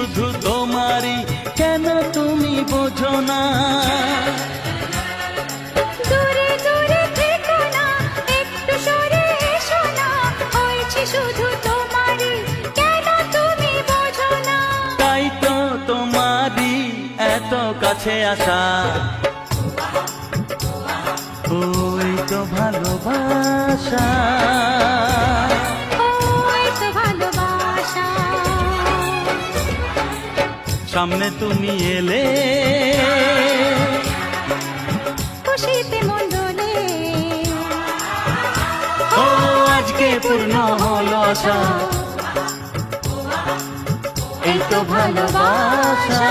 শুধু তোমারই, কেন তুমি বোঝো না? দূরে দূরে থেকো না, একটু সরে এসো না, হয়েছে শুধু তোমারই, কেন তুমি বোঝো না? তাই তো তোমারই এত কাছে আসা, ওই তো ভালোবাসা, ওই তো ভালোবাসা। সামনে তুমি এলে খুশিতে মন দোলে, ও আজকে পূর্ণ হলো আশা, এই তো ভালোবাসা।